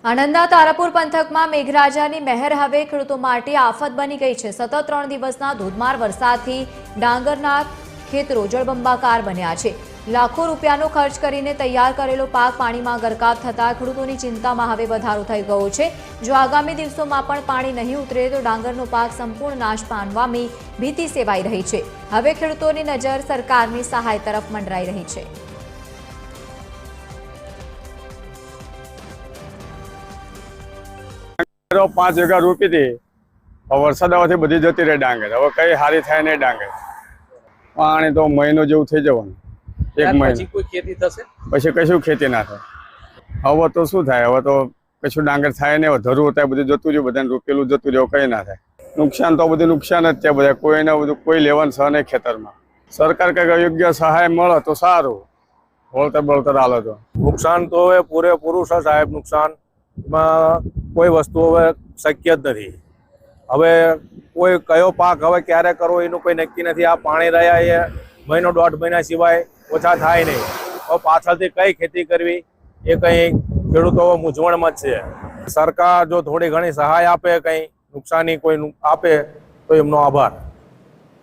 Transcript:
આણંદના તારાપુર પંથકમાં મેઘરાજાની મહેર હવે ખેડૂતો માટે આફત બની ગઈ છે। સતત 3 દિવસના ધોધમાર વરસાદથી ડાંગરના ખેતરો જળબંબાકાર બન્યા છે। લાખો રૂપિયાનો ખર્ચ કરીને તૈયાર કરેલો પાક પાણીમાં ગરકાવ થતા ખેડૂતોની ચિંતામાં હવે વધારો થઈ ગયો છે। જો આગામી દિવસોમાં પણ પાણી નહીં ઉતરે તો ડાંગરનો પાક સંપૂર્ણ નાશ પામવાની ભીતિ સેવાઈ રહી છે। હવે ખેડૂતોની નજર સરકારની સહાય તરફ મંડરાઈ રહી છે। पांच वीघा रोपी थी वरसाद आवाथी बधी जती रही डांगर। हवे कई हारी थाय नहीं डांगर पाणी तो महीनो जेवुं थई जवानुं। एक महीनो कोई खेती थशे पछी कशुं खेती ना थाय। हवे तो शुं थाय, हवे तो कशुं डांगर थाय नहीं। धरू होता बधुं जतुं रह्युं, बधाने रोपेलुं जतुं रह्युं, कई ना थाय। नुकसान तो बधुं नुकसान ज छे। बधा कोईने बधुं कोई लेवानुं छ नहीं खेतरमां। सरकार कंईक योग्य सहाय मळे तो सारुं, वळतर बळतर आले तो। नुकसान तो हवे पूरेपूरुं छे साहेब। नुकसान कोई वस्तु हवे शक्य ज नथी। हवे कोई कयो पाक हवे क्यारे करवो एनुं कोई नक्की नथी। आ पाणी रह्या ए महीनो 1.5 महीना सिवाय ओछा थाय नहीं। हवे पाछळथी कई खेती करवी ए कई खेडूतो मूंझवणमां ज छे। सरकार जो थोड़ी घणी सहाय आपे, कई नुकसानी कोई आपे तो एमनो आभार।